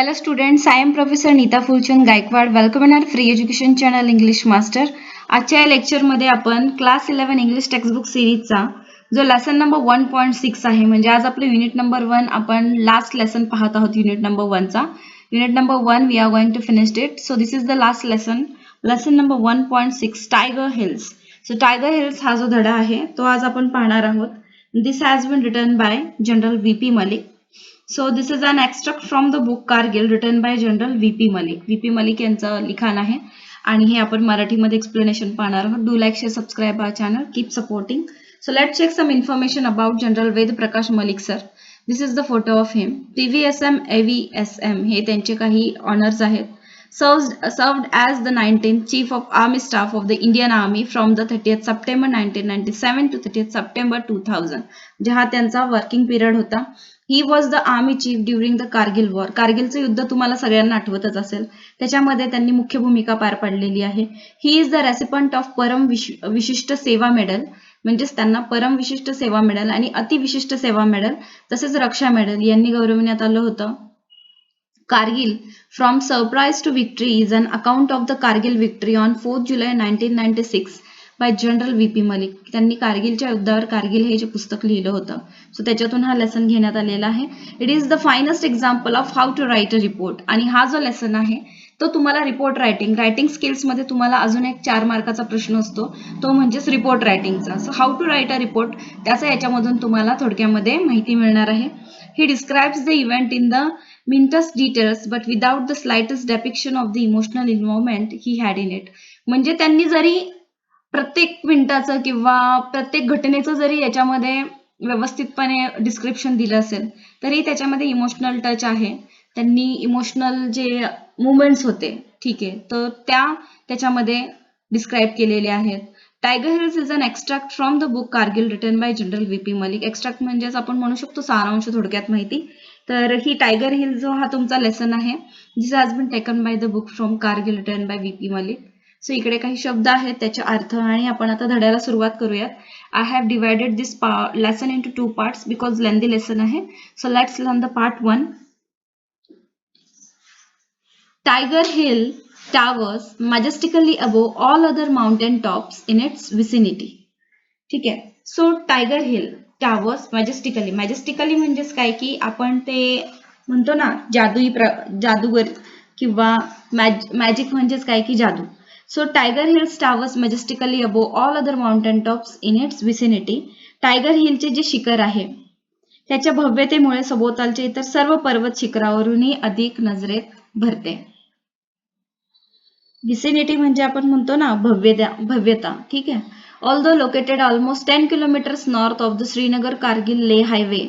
Hello students, I am Professor Neeta Fulchand Gaikwad. Welcome in our free education channel English Master. आजच्या या lecture मध्ये आपण class 11 English textbook सिरीजचा जो lesson number 1.6 आहे, म्हणजे आज आपलं युनिट नंबर 1 आपण लास्ट लेसन पाहत आहोत. युनिट नंबर 1 चा unit number 1 we are going to finish it. So this is the last lesson number 1.6 Tiger Hills. So Tiger Hills हा जो धडा आहे तो आज आपण पाहणार आहोत. This has been written by general VP Malik. So this is an extract from the book Kargil written by General VP Malik. VP Malik यांचं लिखाण आहे आणि हे आपण मराठीमध्ये एक्सप्लेनेशन पाहणार आहोत. Do like share subscribe our channel, keep supporting. So let's check some information about General Ved Prakash Malik sir. This is the photo of him. PVSM AVSM हे त्यांचे काही ऑनर्स आहेत. Served as the 19th Chief of Army Staff of the Indian Army from the 30th September 1997 to 30th September 2000. जेव्हा त्यांचा working period होता. He was the army chief during the Kargil war. कारगिलचं युद्ध तुम्हाला सगळ्यांना आठवतच असेल. त्याच्यामध्ये त्यांनी मुख्य भूमिका पार पाडलेली आहे. He is the recipient of परम विशिष्ट सेवा मेडल, म्हणजेच त्यांना परम विशिष्ट सेवा मेडल आणि अतिविशिष्ट सेवा मेडल तसेच रक्षा मेडल यांनी गौरविण्यात आलं होतं. Kargil from surprise to victory is an account of the Kargil victory on 4th July 1996 by General VP Malik. त्यांनी कारगिलच्या युद्धावर कारगिल हे जे पुस्तक लिहिलं होतं. सो त्याच्यातून हा लेसन घेण्यात आलेला आहे. It is the finest example of how to write a report. आणि हा जो लेसन आहे तो तुम्हाला रिपोर्ट रायटिंग स्किल्स मध्ये तुम्हाला अजून एक 4 मार्काचा प्रश्न असतो, तो म्हणजेच रिपोर्ट रायटिंगचा. So how to write a report त्याचा याच्यामधून तुम्हाला थोडक्यामध्ये माहिती मिळणार आहे. He describes the event in द minutest details but without the slightest depiction of the emotional involvement he had in it. म्हणजे त्यांनी जरी प्रत्येक मिनिटाचं किंवा प्रत्येक घटनेचं जरी याच्यामध्ये व्यवस्थितपणे डिस्क्रिप्शन दिलं असेल तरी त्याच्यामध्ये इमोशनल टच आहे. त्यांनी इमोशनल जे मुवमेंट्स होते, ठीक आहे, तर त्याच्यामध्ये डिस्क्राईब केलेले आहेत. Tiger Hills is an extract from the book Kargil written by general VP Malik. Extract म्हणजेच आपण म्हणू शकतो सारांश, थोडक्यात माहिती. तर ही टायगर हिल जो हा तुमचा लेसन आहे, this has been taken by the book from Kargil written by VP Malik. So इकडे काही शब्द आहेत, त्याचे अर्थ, आणि आपण आता धड्याला सुरुवात करूयात. I have divided this lesson into 2 parts because lengthy lesson आहे. So let's learn the part 1. टायगर हिल towers majestically above all other mountain tops in its vicinity. ठीक आहे. सो टायगर हिल टावर्स मॅजेस्टिकली म्हणजेच काय की आपण ते म्हणतो ना जादूगर किंवा मॅजिक म्हणजेच काय की जादू. So Tiger Hills towers majestically above all other mountain tops in its vicinity. Tiger हिलचे जे शिखर आहे त्याच्या भव्यतेमुळे सभोवतालचे इतर सर्व पर्वत शिखरावरूनही अधिक नजरेत भरते. विसिनिटी म्हणजे आपण म्हणतो ना भव्यता, ठीक आहे. Although located almost 10 kilometers north of the Srinagar-Kargil Leh highway,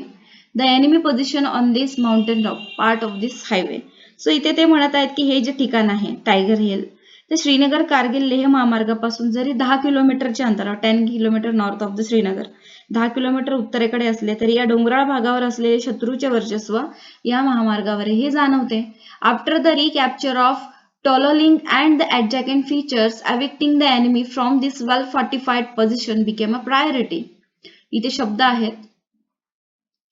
the enemy position on this mountain top part of this highway. So इथे ते म्हणत आहेत की हे जे ठिकाण आहे टायगर हिल ते श्रीनगर कारगिल लेह महामार्गापासून जरी 10 किलोमीटरच्या अंतरावर 10 kilometre north of the Srinagar 10 kilometre उत्तरेकडे असले तरी या डोंगराळ भागावर असलेले शत्रूचे वर्चस्व या महामार्गावरही जाणवते. After the recapture of Tololing and the adjacent features, evicting the enemy from this well-fortified position became a priority. इथे शब्द आहेत,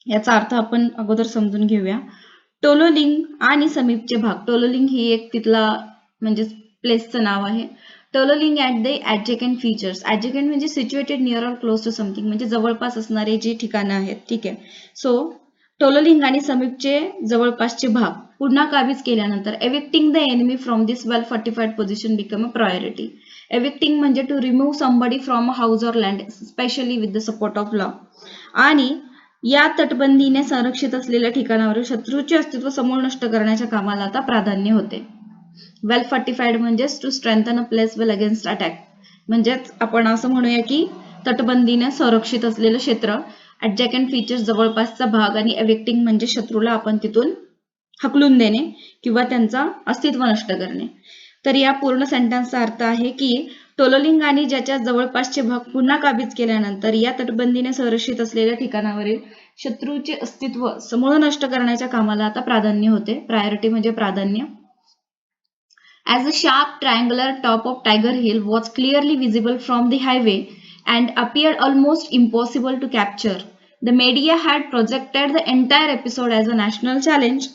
याचा अर्थ आपण अगोदर समजून घेऊया. टोलोलिंग आणि समीपचे भाग. टोलोलिंग ही एक तिथला म्हणजे प्लेसचं नाव आहे. Tololing at the adjacent features. adjacent म्हणजे situated near or close to something, म्हणजे जवळपास असणारे जे ठिकाणं आहेत, ठीक आहे. सो टोलोलिंग आणि समीपचे जवळपासचे भाग पुन्हा काबीज केल्यानंतर evicting the enemy from this well fortified position become a priority. Evicting म्हणजे to remove somebody from a house or land specially with the support of law. आणि या तटबंदीने संरक्षित असलेल्या ठिकाणावर शत्रूचे अस्तित्व समूळ नष्ट करण्याच्या कामाला आता प्राधान्य होते. वेल फोर्टिफाईड म्हणजेच to strengthen a place well against attack, म्हणजेच आपण असं म्हणूया की तटबंदीने संरक्षित असलेलं क्षेत्र, adjacent फीचर्स जवळपासचा भाग, आणि एविक्टिंग म्हणजे शत्रूला आपण तिथून हकलून देणे किंवा त्यांचा अस्तित्व नष्ट करणे. तर या पूर्ण सेंटेन्सचा अर्थ आहे की टोलोलिंग आणि ज्याच्या जवळपासचे भाग पुन्हा काबीज केल्यानंतर या तटबंदीने संरक्षित असलेल्या ठिकाणावरील शत्रूचे अस्तित्व समूळ नष्ट करण्याच्या कामाला आता प्राधान्य होते. प्रायोरिटी म्हणजे प्राधान्य. As the sharp triangular top of Tiger Hill was clearly visible from the highway and appeared almost impossible to capture, the media had projected the entire episode as a national challenge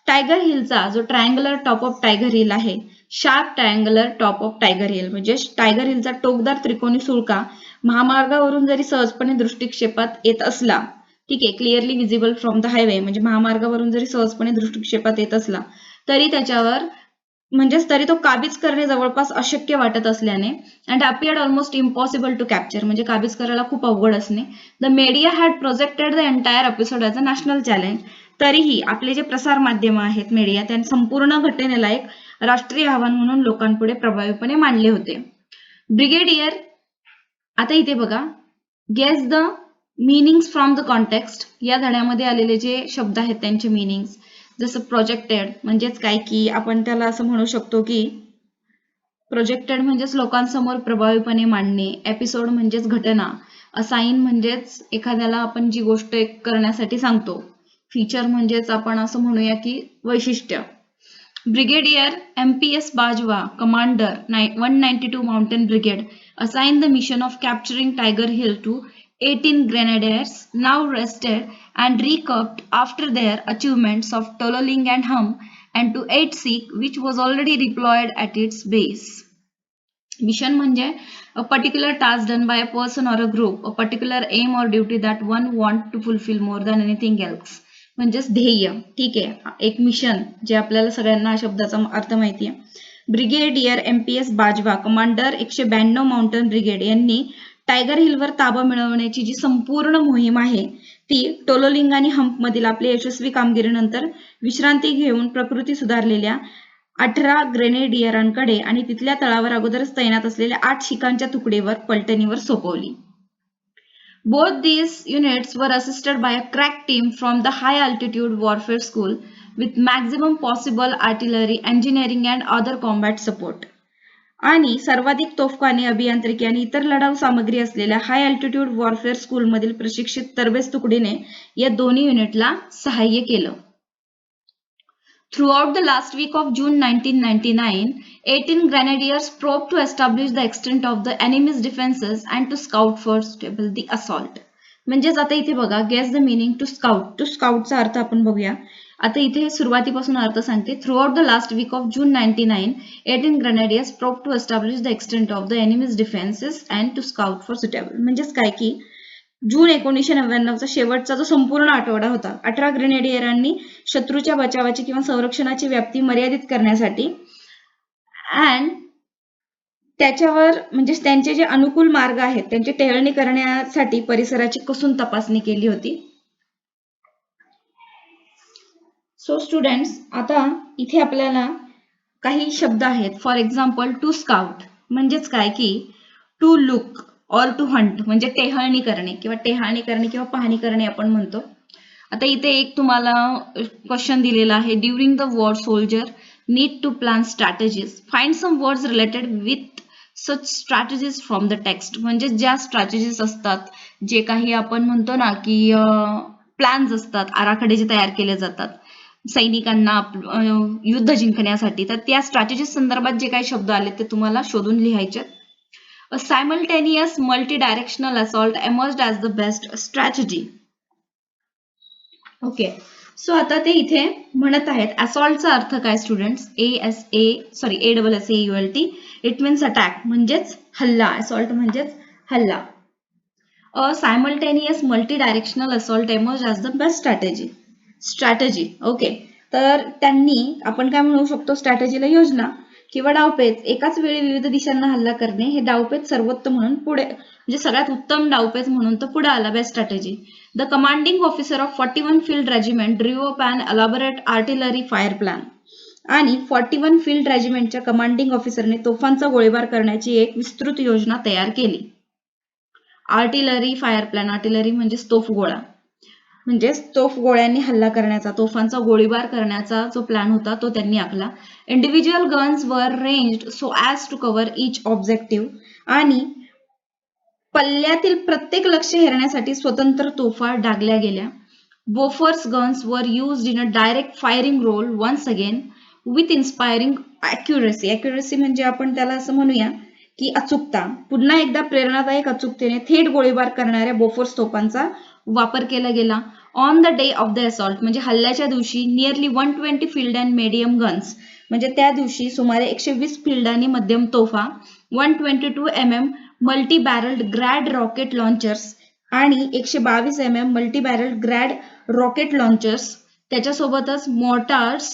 Tiger हिलचा जो triangular top of Tiger Hill आहे, sharp triangular top of Tiger Hill म्हणजे Tiger हिलचा टोकदार त्रिकोणी सुळका महामार्गावरून जरी सहजपणे दृष्टिक्षेपात येत असला, ठीक आहे, clearly visible from the highway म्हणजे महामार्गावरून जरी सहजपणे दृष्टिक्षेपात येत असला तरी त्याच्यावर म्हणजेच तरी तो काबीज करणे जवळपास अशक्य वाटत असल्याने and appeared almost impossible to capture म्हणजे काबीज करायला खूप अवघड असणे. The media had projected the entire episode as a national challenge. तरीही आपले जे प्रसार माध्यम आहेत मीडिया त्यांनी संपूर्ण घटनेला एक राष्ट्रीय आव्हान म्हणून लोकांपुढे प्रभावीपणे मांडले होते. ब्रिगेडियर, आता इथे बघा, guess the meanings from the context. या धड्यामध्ये आलेले जे शब्द आहेत त्यांचे मीनिंग्स, जसं प्रोजेक्टेड म्हणजेच काय की आपण त्याला असं म्हणू शकतो की प्रोजेक्टेड म्हणजेच लोकांसमोर प्रभावीपणे मांडणे, एपिसोड म्हणजेच घटना, असाइन म्हणजेच एखाद्याला आपण जी गोष्ट करण्यासाठी सांगतो, फीचर म्हणजेच आपण असं म्हणूया की वैशिष्ट्य. Brigadier MPS Bajwa, commander 192 mountain brigade, assigned the mission of capturing Tiger Hill to 18 grenadiers, now rested and recapped after their achievements of Tololing and Hum, and to 8 Sikh, which was already deployed at its base. Mission म्हणजे a particular task done by a person or a group, a particular aim or duty that one want to fulfill more than anything else. म्हणजेच ध्येय, ठीक आहे, एक mission जे आपल्याला सगळ्यांना शब्दाचा अर्थ माहिती आहे. Brigadier MPS Bajwa, commander 192 mountain brigade यांनी टायगर हिलवर ताबा मिळवण्याची जी संपूर्ण मोहीम आहे ती टोलोलिंग आणि हम्प मधील आपल्या यशस्वी कामगिरीनंतर विश्रांती घेऊन प्रकृती सुधारलेल्या 18 ग्रेनेडियरांकडे आणि तिथल्या तळावर अगोदरच तैनात असलेल्या 8 शिखांच्या तुकडीवर पलटणीवर सोपवली. Both these units were assisted by a crack team from the High Altitude Warfare School with maximum possible artillery, engineering and other combat support. आणि सर्वाधिक तोफखाने, अभियांत्रिकी आणि इतर लढाऊ सामग्री असलेल्या हाय अल्टिट्यूड वॉरफेअर स्कूलमधील प्रशिक्षित तरबेज तुकडीने या दोन्ही युनिटला सहाय्य केलं. Throughout the last week of June 1999, 18 grenadiers probed to establish the extent of the enemy's defenses and to scout for stable the assault. म्हणजेच आता इथे बघा, guess the meaning to scout. To स्काउटचा अर्थ आपण बघूया. आता इथे सुरुवातीपासून अर्थ सांगते. Throughout the last week of June 1999, 18 grenadiers probe to establish the extent of the enemy's defences and to scout for suitable. म्हणजेच काय की जून 1999चा शेवटचा जो संपूर्ण आठवडा होता, 18 ग्रेनेडियरांनी शत्रूच्या बचावाची किंवा संरक्षणाची व्याप्ती मर्यादित करण्यासाठी अँड त्याच्यावर म्हणजे त्यांचे जे अनुकूल मार्ग आहेत त्यांची टेहळणी करण्यासाठी परिसराची कसून तपासणी केली होती. सो स्टुडंट्स, आता इथे आपल्याला काही शब्द आहेत. फॉर एक्झाम्पल, टू स्काउट म्हणजेच काय की to look or to hunt म्हणजे टेहळणी करणे किंवा पाहणी करणे आपण म्हणतो. आता इथे एक तुम्हाला क्वेश्चन दिलेला आहे. During the war soldier need to plan strategies. Find some words related with such strategies from the text. म्हणजे ज्या स्ट्रॅटेजीज असतात, जे काही आपण म्हणतो ना की प्लॅन्स असतात, आराखडे जे तयार केले जातात सैनिकांना युद्ध जिंकण्यासाठी, तर त्या स्ट्रॅटेजीज संदर्भात जे काही शब्द आले ते तुम्हाला शोधून लिहायचे. A simultaneous multi-directional assault emerged as the best strategy. Okay, so आता ते इथे म्हणत आहेत असॉल्टचा अर्थ काय students? ASSAULT. It means attack म्हणजेच हल्ला. असॉल्ट म्हणजेच हल्ला. A simultaneous multi directional assault emerge as the best strategy. Okay, तर त्यांनी आपण काय म्हणू शकतो स्ट्रॅटेजीला? योजना किंवा डावपेच. एकाच वेळी विविध दिशांना हल्ला करणे हे डावपेच सर्वोत्तम म्हणून पुढे म्हणजे सगळ्यात उत्तम डावपेच म्हणून तो पुढे आला, best strategy. The commanding officer of 41 field regiment ड्रीव up on elaborate artillery fire plan. आणि 41 फील्ड रेजिमेंटच्या कमांडिंग ऑफिसरने तोफांचा गोळीबार करण्याची एक विस्तृत योजना तयार केली. आर्टिलरी फायर प्लॅन, आर्टिलरी म्हणजे तोफगोळा, म्हणजेच तोफगोळ्यांनी हल्ला करण्याचा, तोफांचा गोळीबार करण्याचा जो प्लॅन होता तो त्यांनी आखला. Individual guns were ranged so as to cover each objective. आणि पल्ल्यातील प्रत्येक लक्ष्य हेरण्यासाठी स्वतंत्र तोफा डागल्या गेल्या. Bofors guns were used in a direct firing role once again with inspiring accuracy. Accuracy म्हणजे आपण त्याला असं म्हणूया की अचूकता, पुन्हा एकदा प्रेरणादायक अचूकतेने थेट गोळीबार करणाऱ्या बोफोर्स तोफांचा वापर केला गेला. On the day of the assault म्हणजे हल्ल्याच्या दिवशी nearly 120 field and medium guns म्हणजे त्या दिवशी सुमारे 120 फील्ड आणि मध्यम तोफा, 122 mm multi barrelled Grad rocket launchers आणि 122 mm multi barrelled Grad rocket launchers, त्याच्यासोबतच मॉर्टार्स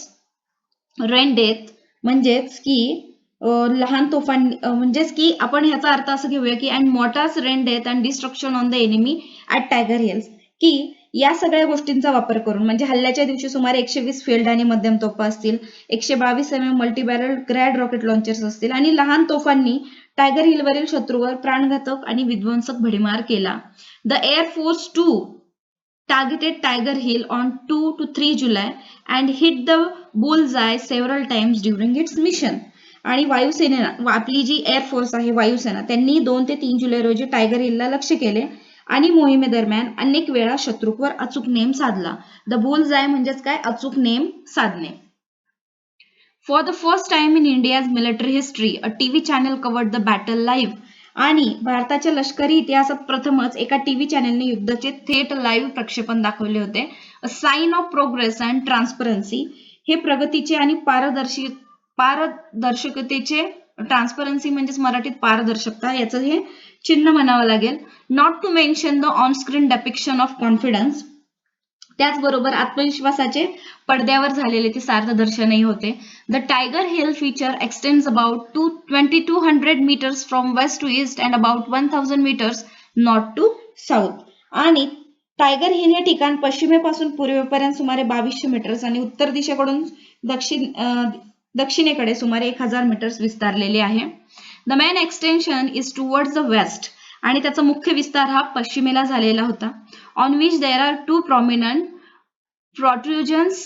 रेनडेथ म्हणजेच की लहान तोफांनी म्हणजेच की आपण ह्याचा अर्थ असं घेऊया की and mortars rained death and destruction on the enemy at Tiger Hills, की या सगळ्या गोष्टींचा वापर करून म्हणजे हल्ल्याच्या दिवशी सुमारे 120 फील्ड आणि मध्यम तोफा असतील, 122 mm मल्टीबॅरल ग्रॅड रॉकेट लॉन्चर्स असतील आणि लहान तोफांनी टायगर हिलवरील शत्रूवर प्राणघातक आणि विध्वंसक भडीमार केला. The air force 2 targeted Tiger Hill on 2 to 3 July and hit the bullseye several times during its mission. आणि वायुसेना आपली जी एअरफोर्स आहे वायुसेना त्यांनी 2 ते 3 जुलै रोजी टायगर हिलला लक्ष्य केले आणि मोहिमेदरम्यान अनेक वेळा शत्रूवर अचूक नेम साधला. द बुलजाय म्हणजेच काय, अचूक नेम साधणे. For the first time in India's military history a TV channel covered the battle live. आणि भारताच्या लष्करी इतिहासात प्रथमच एका टीव्ही चॅनलने युद्धाचे थेट लाईव्ह प्रक्षेपण दाखवले होते. A sign of progress and transparency, हे प्रगतीचे आणि पारदर्शकतेचे, ट्रान्सपरन्सी म्हणजेच मराठीत पारदर्शकता याचं हे चिन्ह म्हणावं लागेल. Not to mention the on screen depiction of confidence, त्याचबरोबर आत्मविश्वासाचे पडद्यावर झालेले ते सार्थ दर्शनही होते. The Tiger Hill feature extends about 2200 meters from west to east and about 1000 meters north to south. आणि टायगर हिल हे ठिकाण पश्चिमेपासून पूर्वेपर्यंत सुमारे 2200 मीटर्स आणि उत्तर दिशेकडून दक्षिणेकडे सुमारे 1000 मीटर्स विस्तारलेले आहे. The main extension is towards the west, आणि त्याचा मुख्य विस्तार हा पश्चिमेला झालेला होता. On which there are 2 prominent protrusions.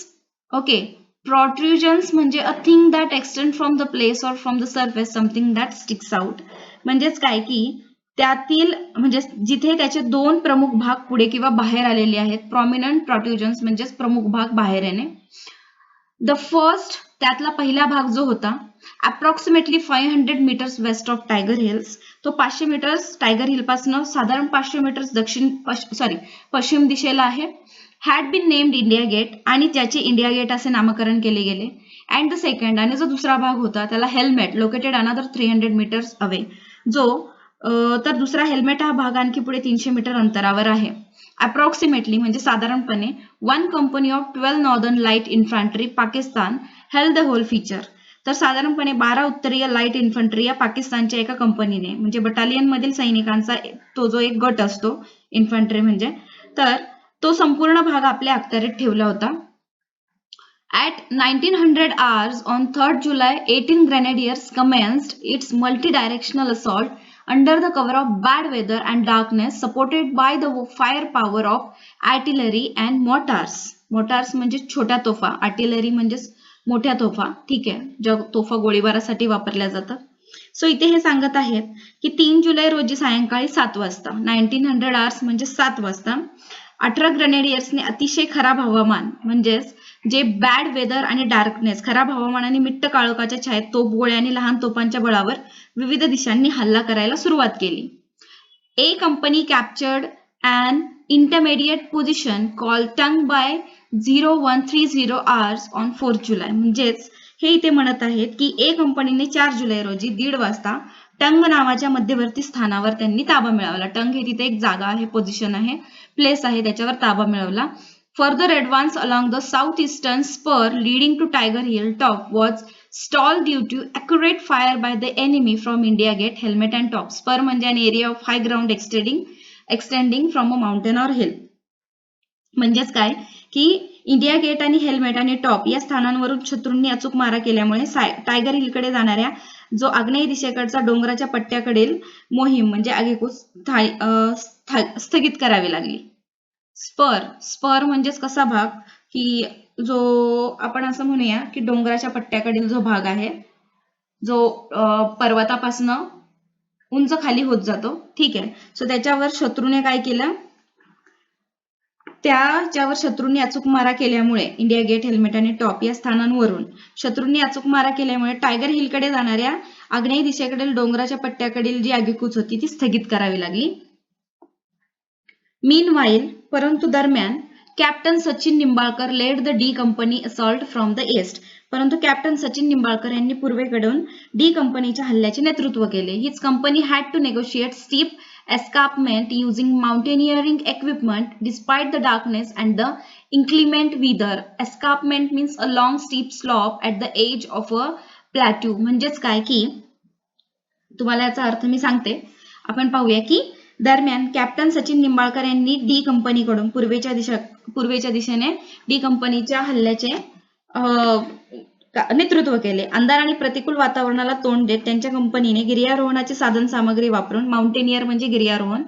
Okay, protrusions म्हणजे a thing that extend from the place or from the surface something that sticks out. म्हणजेच काय की त्यातील म्हणजे जिथे त्याचे 2 प्रमुख भाग पुढे किंवा बाहेर आलेले आहेत. प्रॉमिनंट प्रोट्रुजन्स म्हणजेच प्रमुख भाग बाहेर येणे. द फर्स्ट, त्यातला पहिला भाग जो होता approximately 500 meters west of Tiger Hills, तो 500 मीटर्स टायगर हिल पासून साधारण 500 मीटर्स पश्चिम दिशेला आहे. Had been named India Gate, आणि त्याचे इंडिया गेट असे नामकरण केले गेले. अँड द सेकंड, आणि जो दुसरा भाग होता त्याला helmet, located another 300 meters away, जो तर दुसरा हेल्मेट हा भाग आणखी पुढे 300 मीटर अंतरावर आहे. अप्रॉक्सिमेटली म्हणजे साधारणपणे 1 company of 12 Northern Light Infantry Pakistan held the whole feature. तर साधारणपणे 12 उत्तरीय लाईट इन्फंट्री या पाकिस्तानच्या एका कंपनीने म्हणजे बटालियन मधील सैनिकांचा तो जो एक गट असतो इन्फंट्री म्हणजे, तर तो संपूर्ण भाग आपल्या अखत्यारीत ठेवला होता. At 1900 hours on 3rd July, 18 Grenadiers commenced its multi-directional assault under the cover of bad weather and darkness, supported by the firepower of artillery and mortars. Mortars म्हणजे छोट्या तोफा, artillery म्हणजे मोठ्या तोफा, ठीक आहे, ज्या तोफा गोळीबारासाठी वापरल्या जातात. सो इथे हे सांगत आहेत की 3 जुलै रोजी सायंकाळी 7 वाजता 1900 hours म्हणजे 7 वाजता 18 ग्रेनेडियर्सने अतिशय खराब हवामान म्हणजेच जे बॅड वेदर आणि डार्कनेस, खराब हवामान आणि मिट्ट काळोखाच्या छायेत तोफगोळे आणि लहान तोफांच्या बळावर विविध दिशांनी हल्ला करायला सुरुवात केली. A company captured and intermediate position call Tongue by 0130 hours on 4th July. म्हणजेच हे इथे म्हणत आहेत की ए कंपनीने 4 जुलै रोजी 1:30 वाजता टंग नावाच्या मध्यवर्ती स्थानावर त्यांनी ताबा मिळवला. टंग हे तिथे एक जागा आहे, पोझिशन आहे, प्लेस आहे, त्याच्यावर ताबा मिळवला. Further advance along the southeastern spur leading to Tiger Hill top was stalled due to accurate fire by the enemy from India Gate, helmet and top. Spur म्हणजे an area of high ground extending from a mountain or hill. म्हणजेच काय की India Gate आणि helmet आणि top या स्थानांवरून शत्रूंनी अचूक मारा केल्यामुळे टायगर हिलकडे जाणाऱ्या जो आग्नेय दिशेकडचा डोंगराच्या पट्ट्याकडील मोहीम म्हणजे आगेकूच स्थगित करावी लागली. स्पर म्हणजेच कसा भाग की जो आपण असं म्हणूया की डोंगराच्या पट्ट्याकडील जो भाग आहे जो पर्वतापासून उंच खाली होत जातो, ठीक आहे. सो त्याच्यावर शत्रूने काय केलं, त्याच्यावर शत्रूंनी अचूक मारा केल्यामुळे इंडिया गेट, हेल्मेट आणि टॉप या स्थानांवरून शत्रूंनी अचूक मारा केल्यामुळे टायगर हिलकडे जाणाऱ्या आग्नेय दिशेकडील डोंगराच्या पट्ट्याकडील जी आगीकूच होती ती स्थगित करावी लागली. मीनवाईल, परंतु दरम्यान captain Sachin Nimbalkar led the D company assault from the east. परंतु कॅप्टन सचिन निंबाळकर यांनी पूर्वेकडून डी कंपनीच्या हल्ल्याचे नेतृत्व केले. His company had to negotiate steep escarpment using mountaineering equipment despite the darkness and the inclement weather. Escarpment means a long steep slope at the edge of a plateau. म्हणजेच काय की तुम्हाला याचा अर्थ मी सांगते. आपण पाहूया की दरम्यान कॅप्टन सचिन निंबाळकर यांनी डी कंपनीकडून पूर्वेच्या दिशेने डी कंपनीच्या हल्ल्याचे नेतृत्व केले. अंधार आणि प्रतिकूल वातावरणाला तोंड देत त्यांच्या कंपनीने गिर्यारोहणाची साधन सामग्री वापरून, माउंटेनियर म्हणजे गिर्यारोहण,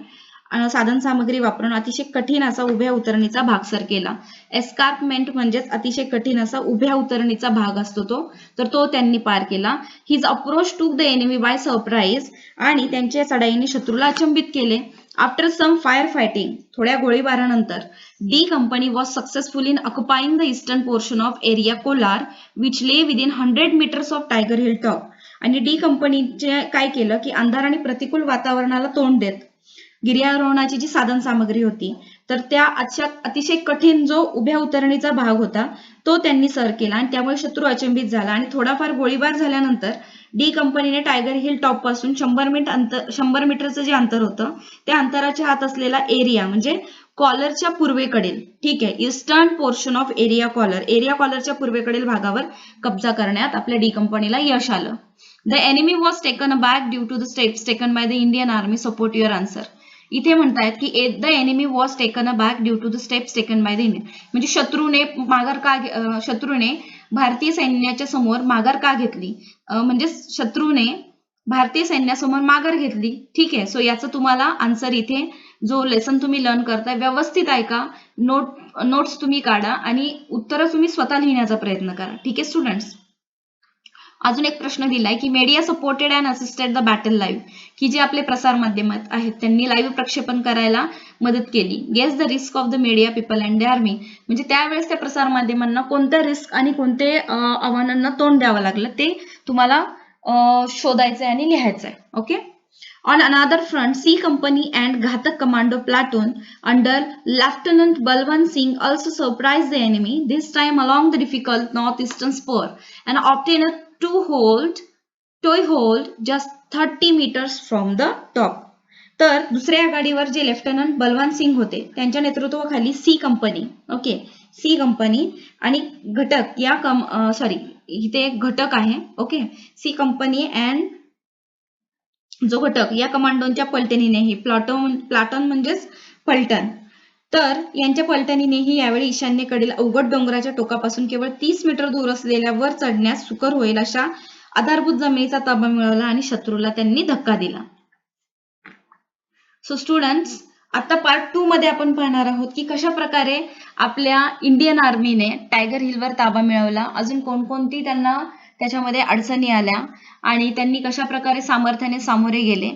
साधन सामग्री वापरून अतिशय कठीण असा उभ्या उतरणीचा भाग सर केला. एस्कार्पमेंट म्हणजेच अतिशय कठीण असा उभ्या उतरणीचा भाग असतो तो त्यांनी पार केला. His approach took the enemy by surprise, आणि त्यांच्या चढाईने शत्रूला अचंबित केले. आफ्टर सम फायर फायटिंग, थोड्या गोळीबारानंतर D company was successful in occupying the eastern portion of area Collar which lay within 100 metres of Tiger Hill top. आणि D कंपनीचे काय केलं की अंधार आणि प्रतिकूल वातावरणाला तोंड देत गिर्यारोहणाची जी साधन सामग्री होती तर त्या अतिशय कठीण जो उभ्या उतरणीचा भाग होता तो त्यांनी सर केला आणि त्यामुळे शत्रू अचंबित झाला. आणि थोडाफार गोळीबार झाल्यानंतर डी कंपनीने टायगर हिल टॉप पासून 100 मीटरचं जे अंतर होतं त्या अंतराच्या आत असलेला एरिया म्हणजे कॉलरच्या पूर्वेकडील, ठीक आहे, ईस्टर्न पोर्शन ऑफ एरिया कॉलरच्या पूर्वेकडील भागावर कब्जा करण्यात आपल्या डी कंपनीला यश आलं. The enemy was taken aback due to the steps taken by the Indian army. Support your answer. इथे म्हणतायत की the enemy was taken aback due to the steps taken by the Indian, म्हणजे शत्रूने भारतीय सैन्याच्या समोर माघार का घेतली, म्हणजे शत्रूने भारतीय सैन्यासमोर माघार घेतली. ठीक आहे, सो याचं तुम्हाला आन्सर इथे जो लेसन तुम्ही लर्न करताय व्यवस्थित ऐका, नोट्स तुम्ही काढा आणि उत्तरं तुम्ही स्वतः लिहिण्याचा प्रयत्न करा. ठीक आहे स्टुडंट्स. अजून एक प्रश्न दिलाय की media supported and assisted the battle live, की जे आपले प्रसार माध्यम आहेत त्यांनी लाईव्ह प्रक्षेपण करायला मदत केली. Guess the risk of the media people and the army, म्हणजे त्यावेळेस त्या प्रसार माध्यमांना कोणत्या रिस्क आणि कोणते आव्हानांना तोंड द्यावं लागलं ते तुम्हाला शोधायचंय आणि लिहायचंय. Okay. On another front, C Company and Ghatak Commando Platoon under Lieutenant Balwant Singh also surprised the enemy, this time along the difficult northeastern spur, and obtained a toehold just 30 meters from the top. तर दुसऱ्या आघाडीवर जे lieutenant Balwant Singh होते त्यांच्या नेतृत्वाखाली C company, okay, C company आणि घटक या इथे एक घटक आहे, ओके, सी कंपनी अँड जो घटक या कमांडोंच्या पलटणीनेही, प्लाटून म्हणजेच पलटण, तर यांच्या पलटणीनेही यावेळी ईशान्येकडील अवघड डोंगराच्या टोकापासून केवळ 30 मीटर दूर असलेल्या वर चढण्यास सुकर होईल अशा आधारभूत जमिनीचा ताबा मिळवला आणि शत्रूला त्यांनी धक्का दिला. सो स्टुडंट्स, आता पार्ट 2 मध्ये आपण पाहणार आहोत की कशा प्रकारे आपल्या इंडियन आर्मीने टायगर हिलवर ताबा मिळवला, अजून कोणकोणती त्यांना त्याच्यामध्ये अडचणी आल्या आणि त्यांनी कशा प्रकारे सामर्थ्याने सामोरे गेले.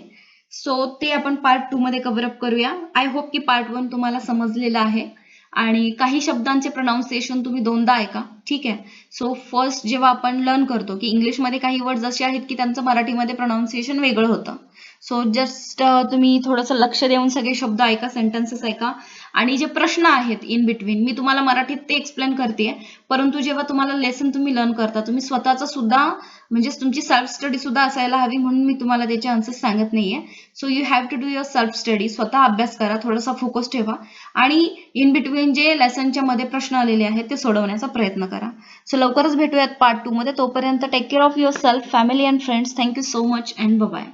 सो ते आपण पार्ट 2 मध्ये कव्हर अप करूया. आय होप की पार्ट 1 तुम्हाला समजलेला आहे आणि काही शब्दांचे प्रोनाउन्सिएशन तुम्ही दोनदा ऐका. ठीक आहे. सो फर्स्ट जेव्हा आपण लर्न करतो की इंग्लिशमध्ये काही वर्ड्स असे आहेत की त्यांचं मराठीमध्ये प्रोनाउन्सिएशन वेगळं होतं. सो जस्ट तुम्ही थोडंसं लक्ष देऊन सगळे शब्द ऐका, सेंटेन्सेस ऐका आणि जे प्रश्न आहेत इन बिटवीन मी तुम्हाला मराठीत ते एक्सप्लेन करते, परंतु जेव्हा तुम्हाला लेसन तुम्ही लर्न करता तुम्ही स्वतःचा सुद्धा म्हणजे तुमची सेल्फ स्टडी सुद्धा असायला हवी, म्हणून मी तुम्हाला त्याचे आन्सर्स सांगत नाहीये. So you have to do your self study, स्वतः अभ्यास करा, थोडासा फोकस ठेवा आणि इन बिटवीन जे लेसनच्या मध्ये प्रश्न आलेले आहेत ते सोडवण्याचा प्रयत्न करा. सो लवकरच भेटूयात पार्ट 2 मध्ये. तोपर्यंत take care of yourself, family and friends. Thank you so much and bye.